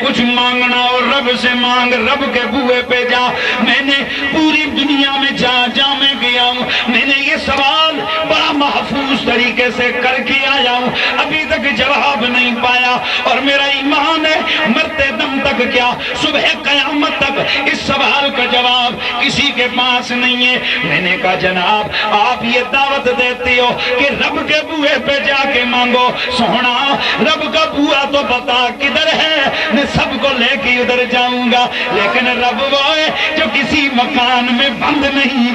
کچھ مانگنا اور رب سے مانگ، رب کے بوئے پہ جا۔ میں نے پوری دنیا میں جہاں میں گیا ہوں، میں نے یہ سوال بڑا محفوظ طریقے سے کر کے آیا ہوں، ابھی تک جواب نہیں پایا، اور میرا ایمان ہے مرتے دم تک کیا صبح قیامت تک اس سوال کا جواب کسی کے پاس نہیں ہے۔ میں نے کہا جناب آپ یہ دعوت دیتے ہو کہ رب کے بوئے پہ جا کے مانگو، سونا رب کا بوا تو بتا کدھر ہے، میں سب کو لے کے ادھر جاؤں گا، لیکن رب وہ ہے جو کسی مکان میں بند نہیں،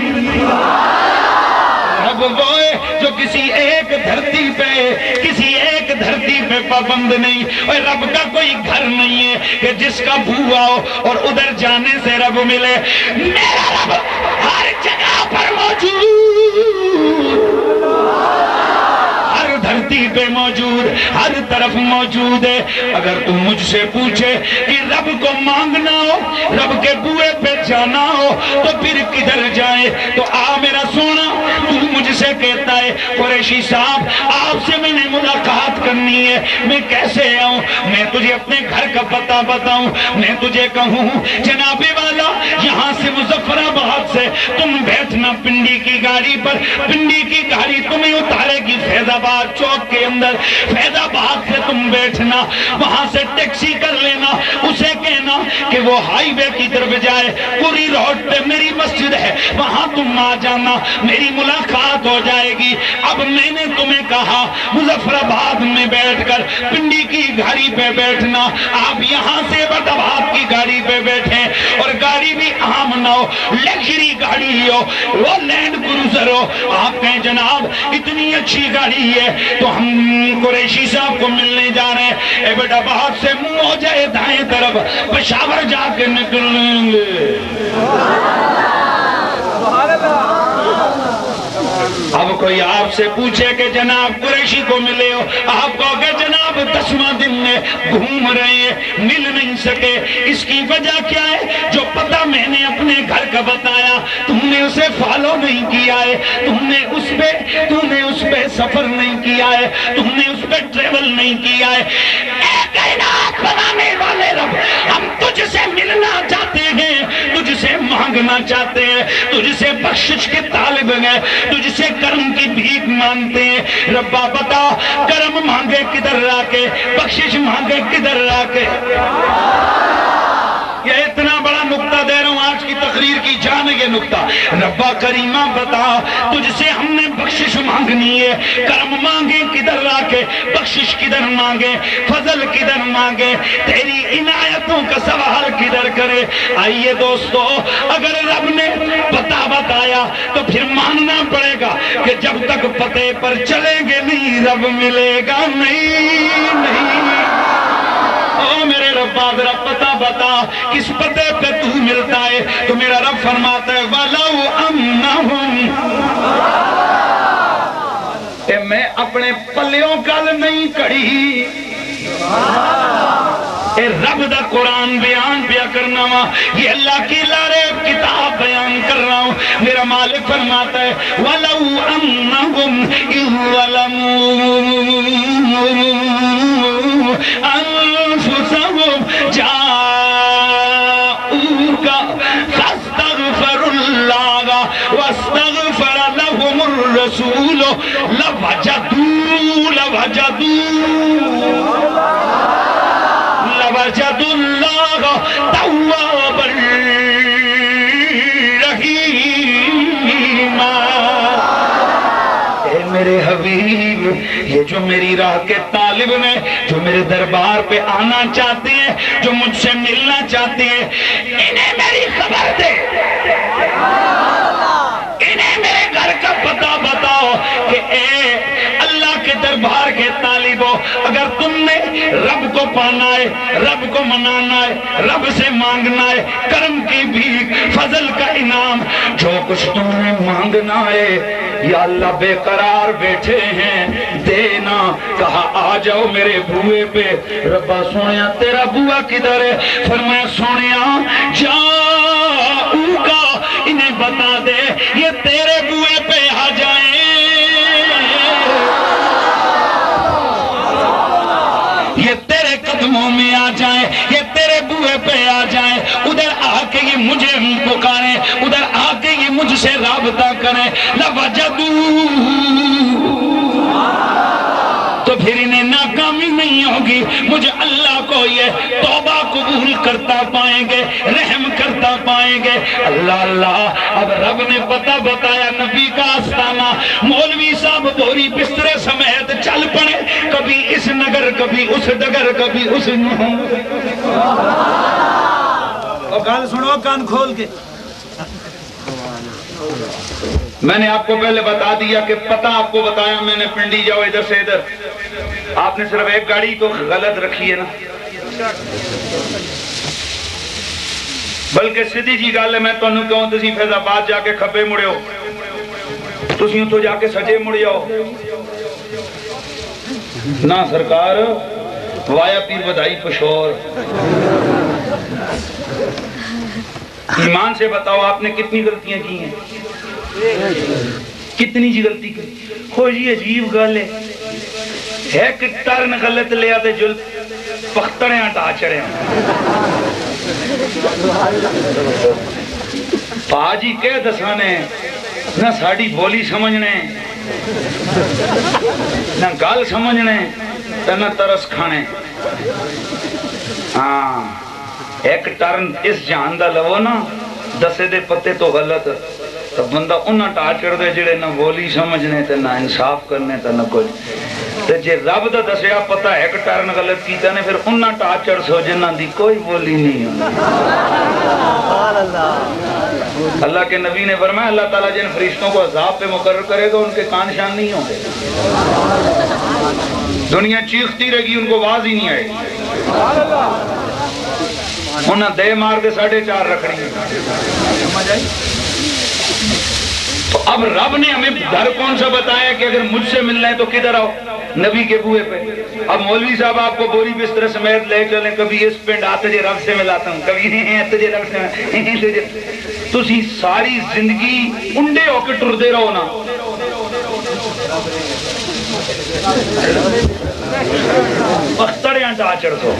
رب وہ ہے جو کسی ایک دھرتی پہ پابند نہیں، اور رب کا کوئی گھر نہیں ہے کہ جس کا بوا ہو اور ادھر جانے سے رب ملے۔ میرا رب ہر جگہ پر موجود، ہر دھرتی پہ موجود، ہر طرف موجود ہے۔ اگر تو مجھ سے پوچھے کہ رب کو مانگنا ہو، رب کے بوئے پہ جانا ہو تو پھر کدھر جائے، تو آ میرا سونا، تو مجھ سے کہتا ہے قریشی صاحب آپ سے میں نے ملاقات کرنی ہے، میں کیسے آؤں؟ میں تجھے اپنے گھر کا پتہ بتاؤں، میں تجھے کہوں جناب والا یہاں سے مظفر آباد سے تم بیٹھنا پنڈی کی گاڑی پر، پنڈی کی گاڑی تمہیں اتارے گی فیض آباد چوک کے اندر، فیض آباد سے تم بیٹھنا، وہاں سے ٹیکسی کر لینا، اسے کہنا کہ وہ ہائی وے کی طرف جائے، پوری روڈ پہ میری مسجد ہے وہاں تم آ جانا، میری ملاقات ہو جائے گی۔ اب میں نے تمہیں کہا مظفر آباد میں بیٹھ کر پنڈی کی گاڑی پہ بیٹھنا، آپ یہاں سے آباد کی گاڑی پہ بیٹھیں، اور گاڑی بھی عام نہ ہو، لگژری گاڑی ہو، وہ لینڈ کروزر ہو، آپ کہیں جناب اتنی اچھی گاڑی ہے تو ہم قریشی صاحب کو ملنے جا رہے ہیں، اے بیٹا بہت سے منہ ہو جائے دائیں طرف پشاور جا کے نکلیں گے۔ اب کوئی آپ سے پوچھے کہ جناب قریشی کو ملے ہو، آپ کہو کہ جناب 10واں دن میں گھوم رہے ہیں مل نہیں سکے، اس کی وجہ کیا ہے؟ جو پتہ میں نے اپنے گھر کا بتایا تم نے اسے فالو نہیں کیا ہے، تم نے اس پہ سفر نہیں کیا ہے، تم نے اس پہ ٹریول نہیں کیا ہے۔ اے کائنات بنانے والے رب، ہم تجھ سے ملنا چاہتے ہیں، تجھ سے مانگنا چاہتے ہیں، تجھ سے بخشش کے طالب ہیں، تجھ سے کرم کی بھیک مانگتے ہیں۔ ربا بتا کرم مانگے کدھر را کے، بخشش مانگے کدھر را کے۔ یہ اتنا بڑا نقطہ دے رہا ہوں، آج کی تقریر کی جان یہ نقطہ۔ ربا کریمہ بتا تجھ سے ہم نے بخشش مانگنی ہے، کرم مانگے کدھر را کے، بخشش کدھر مانگے، فضل کدھر مانگے، تیری عنایتوں کا سوال کدھر کرے۔ آئیے دوستو، اگر رب نے پتہ بتایا تو پھر ماننا پڑے گا کہ جب تک پتے پر چلیں گے نہیں رب ملے گا نہیں۔ او میرے ربا ذرا پتہ بتا کس پتے پہ تو ملتا ہے؟ تو میرا رب فرماتا ہے وَلَوْ أَنَّهُمْ، کہ میں اپنے پلیوں کل نہیں کڑی، اے رب دا قرآن بیان پیا کرنا وا، یہ اللہ کی لارب کتاب بیان کر رہا ہوں۔ میرا مالک فرماتا ہے وَلَوْ أَنَّهُمْ إِذْ ظَلَمُوا أَنفُسَهُمْ جَاءُوكَ فَاسْتَغْفَرُوا اللَّهَ وَاسْتَغْفَرَ لَهُمُ الرَّسُولُ لَوَجَدُوا اللَّهَ تَوَّابًا رَحِيمًا۔ اے میرے حبیب، یہ جو میری راہ کے طالب ہیں، جو میرے دربار پہ آنا چاہتے ہیں، جو مجھ سے ملنا چاہتے ہیں، انہیں میری خبر دے، انہیں میرے گھر کا پتہ بتاؤ کہ اے اللہ کے دربار کے طالبوں، اگر تم نے رب کو پانا ہے، رب کو منانا ہے، رب سے مانگنا ہے، کرم کی بھیک، فضل کا انعام، جو کچھ تم نے مانگنا ہے، یا اللہ بے قرار بیٹھے ہیں دینا، کہا آ جاؤ میرے بوئے پہ۔ ربا سونیا تیرا بوا کدھر ہے؟ فرمایا سونیا جاؤ کا انہیں بتا دے یہ تیرے بوئے پہ آ جائیں، یہ تیرے قدموں میں آ جائیں، یہ بوئے پہ آ جائیں، ادھر آ کے یہ مجھے پکاریں، ادھر آ کے یہ مجھ سے رابطہ کریں، لَوَجَدُوا، تو پھر انہیں ناکامی نہیں ہوگی، مجھے اللہ کو یہ توبہ قبول کرتا پائیں گے، رحم کرتا پائیں گے۔ اللہ اللہ، اب رب نے پتہ بتایا نبی کا آستانہ، مولوی صاحب بوری بسترے سمیت چل پڑے، کبھی اس نگر کبھی اس ڈگر کبھی اس اور کان سنو کان کھول کے۔ میں نے آپ کو پہلے بتا دیا کہ پتہ آپ کو بتایا میں نے، پنڈی جاؤ ادھر سے ادھر، آپ نے صرف ایک گاڑی تو غلط رکھی ہے نا، بلکہ سیدھی جی گل ہے، میں تانوں کہوں تسی فیض آباد جا کے کھبے مڑیو، تسی اتوں جا کے سجے مڑ جاؤ نہ سرکار، وایا پیر بدائی پشور۔ ایمان سے بتاؤ آپ نے کتنی غلطیاں کی ہیں؟ کتنی جی غلطی کی؟ ہو جی عجیب گل ہے کہ ٹرن غلط لیا تے جل پختڑیاں ٹا چڑھے پاجی کہہ دسانے نہ ساڑی بولی سمجھنے نہ گال سمجھنے نہ ترس کھانے۔ ہاں ایک ٹرن اس جان دا لو نا، دسے دے پتے تو غلط، تو بندہ انہاں ٹا چڑھ دے جڑے نہ بولی سمجھنے تے نہ انصاف کرنے تے نہ کچھ، تے جے رب دا دسیا پتہ ایک ٹرن غلط کیتا نے پھر انہاں ٹا چڑھ سو جنہاں دی کوئی بولی نہیں ہے۔ اللہ کے نبی نے فرمایا اللہ تعالیٰ جن فرشتوں کو عذاب پہ مقرر کرے گا ان کے کان شان نہیں ہوں گے، دنیا چیختی رہے گی، ان کو آواز ہی نہیں آئے گی، انہاں دے مار کے 4.5 رکھنی ہے۔ تو اب رب نے ہمیں در کون سا بتایا کہ اگر مجھ سے ملنا ہے تو کدھر آؤ؟ نبی کے بوئے پہ۔ اب مولوی صاحب آپ کو بوری بستر سمیت لے چلیں، کبھی اس پنڈ آ تجھے رب سے ملاتا ہوں، کبھی تجھے رب سے تسی ساری زندگی انڈے ہو کے ٹردے رہو نا، پختڑیاں ٹا چڑھ سو۔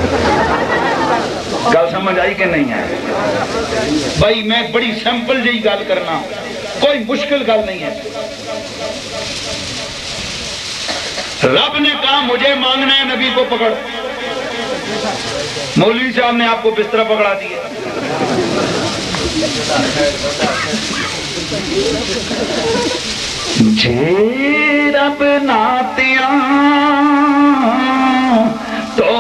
گل سمجھ آئی کہ نہیں ہے؟ بھائی میں بڑی سمپل جی گل کرنا، کوئی مشکل گل نہیں ہے۔ رب نے کہا مجھے مانگنا ہے، نبی کو پکڑ، مولوی صاحب نے آپ کو بستر پکڑا دیا۔ جے رب ناتیاں تو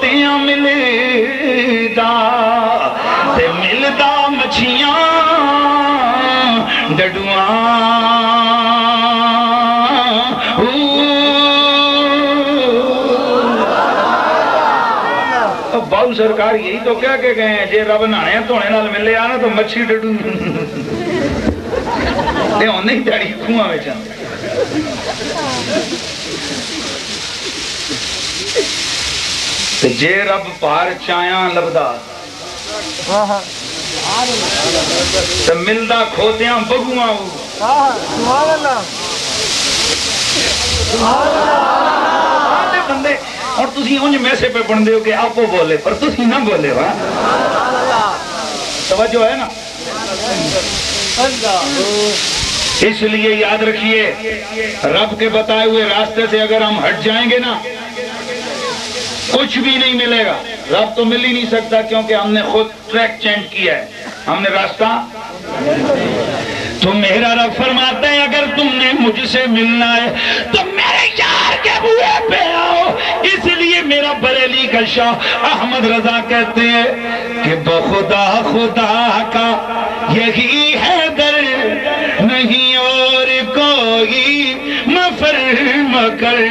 تیاں ملدا تے ملدا مچھیاں ڈڈواں۔ باؤ سرکار یہی تو کہہ کے گئے ہیں، جے رب نہانے دھونے نال ملے آنا تو مچھی ڈڈو تے ہونے ہی تیاری کھواں وچ۔ تے جے رب پار چایاں لبدا تے ملدا کھوتیاں بگواں۔ سبحان اللہ بندے اور تسی انج میسے پہ بن دیو کہ آپ وہ بولے پر تسی نہ بولے، توجہ ہے نا؟ اس لیے یاد رکھیے رب کے بتائے ہوئے راستے سے اگر ہم ہٹ جائیں گے نا کچھ بھی نہیں ملے گا۔ رب تو مل ہی نہیں سکتا کیونکہ ہم نے خود ٹریک چینج کیا ہے، ہم نے راستہ۔ تو میرا رب فرماتا ہے اگر تم نے مجھ سے ملنا ہے تو میرے یار کے بوئے پہ آؤ۔ اس لیے میرا بریلی کا شاہ احمد رضا کہتے ہیں کہ بخدا خدا کا یہی ہے در، نہیں اور کوئی مفر مکر،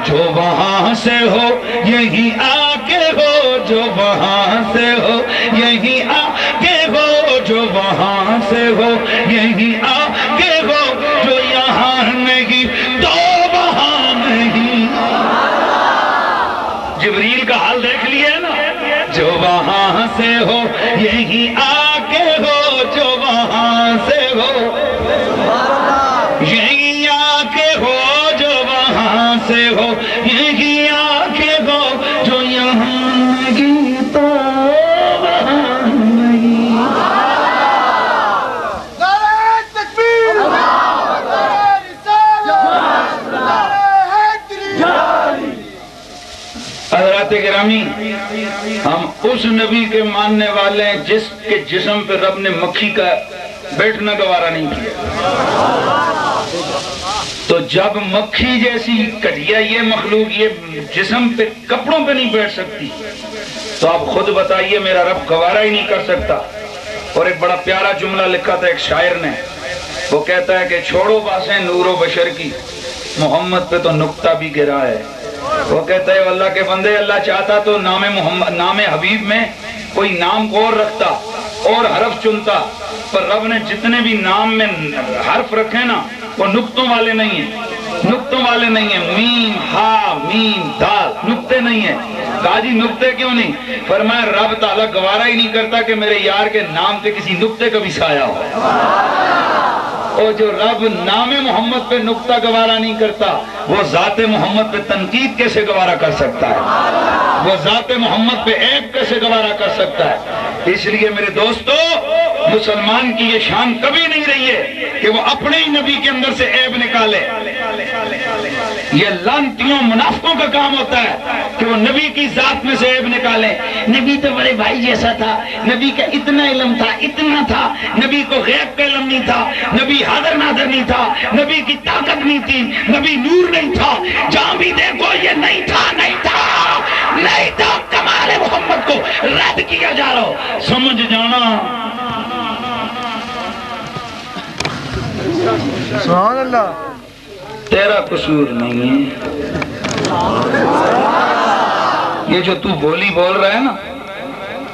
جو وہاں سے ہو یہی آگے ہو، جو وہاں سے ہو یہی آگے ہو، جو وہاں سے ہو یہی آگے ہو، جو یہاں نہیں تو وہاں نہیں۔ جبریل کا حال دیکھ لیا نا، جو وہاں سے ہو یہی آگے ہو، جو وہاں سے ہو یہی آگے ہو، جو وہاں سے ہو یہی آگے ہو، جو یہاں کی تو نہیں. حضرات گرامی، ہم اس نبی کے ماننے والے ہیں جس کے جسم پہ رب نے مکھی کا بیٹھنا گوارا نہیں کیا. تو جب مکھی جیسی گھٹیا یہ مخلوق یہ جسم پہ کپڑوں پہ نہیں بیٹھ سکتی تو آپ خود بتائیے میرا رب گوارا ہی نہیں کر سکتا. اور ایک بڑا پیارا جملہ لکھا تھا ایک شاعر نے، وہ کہتا ہے کہ چھوڑو باسیں نور و بشر کی، محمد پہ تو نقطہ بھی گرا ہے. وہ کہتا ہے اللہ کے بندے، اللہ چاہتا تو نام محمد، نام حبیب میں کوئی نام کو اور رکھتا اور حرف چنتا، پر رب نے جتنے بھی نام میں حرف رکھے نا وہ نقطوں والے نہیں ہیں، نقطوں والے نہیں ہیں. میم ہا میم دال نقطے نہیں ہیں. کہا جی نقطے کیوں نہیں؟ فرمایا رب تعالیٰ گوارا ہی نہیں کرتا کہ میرے یار کے نام پہ کسی نقطے کا بھی سایہ ہو. اور جو رب نام محمد پہ نقطہ گوارا نہیں کرتا وہ ذات محمد پہ تنقید کیسے گوارا کر سکتا ہے؟ وہ ذات محمد پہ عیب کیسے گوارا کر سکتا ہے؟ اس لیے میرے دوستو، مسلمان کی یہ شان کبھی نہیں رہی ہے کہ وہ اپنے ہی نبی کے اندر سے عیب نکالے. یہ لعنتیوں منافقوں کا کام ہوتا ہے کہ وہ نبی کی ذات میں سے عیب نکالیں. نبی تو بڑے بھائی جیسا تھا، نبی کا اتنا علم تھا، اتنا تھا، نبی کو غیب کا علم نہیں تھا، نبی حاضر ناظر نہیں تھا، نبی کی طاقت نہیں تھی، نبی نور نہیں تھا. جہاں بھی دیکھو یہ نہیں تھا، نہیں تھا، نہیں تھا. کمال محمد کو رد کیا جا رہا. سمجھ جانا سبحان اللہ. تیرا قصور نہیں ہے. یہ جو تو بولی بول رہا ہے نا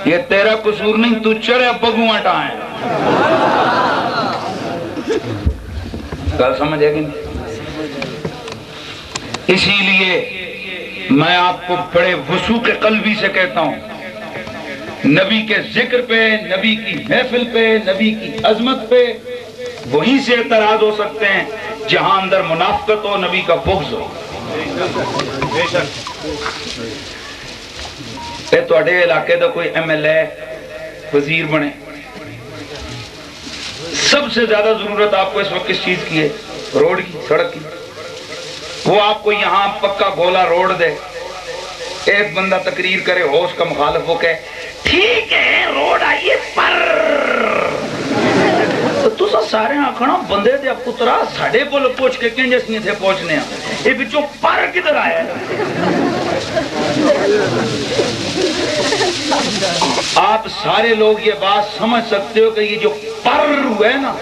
یہ تیرا قصور نہیں، تو چڑھے بگوانٹا ہے. گل سمجھ ہے کہ نہیں؟ اسی لیے میں آپ کو بڑے وثوق قلبی سے کہتا ہوں، نبی کے ذکر پہ، نبی کی محفل پہ، نبی کی عظمت پہ وہیں سے اعتراض ہو سکتے ہیں جہاں اندر منافقت ہو، نبی کا بغض ہو. اے تواڈے علاقے دا کوئی ایم ایل اے وزیر بنے، سب سے زیادہ ضرورت آپ کو اس وقت کس چیز کی ہے؟ روڈ کی، سڑک کی. وہ آپ کو یہاں پکا گولا روڈ دے، ایک بندہ تقریر کرے ہوش کا مخالف، وہ کہے ٹھیک ہے روڈ آئیے پر تو سارے آکھنا بندے دے پترا ساڑے پول پوچھ کے کہیں جیسے تھے پہنچنے ہیں، یہ بچوں پر کدھر آیا ہے؟ آپ سارے لوگ یہ بات سمجھ سکتے ہو کہ یہ جو پر ہوئے نا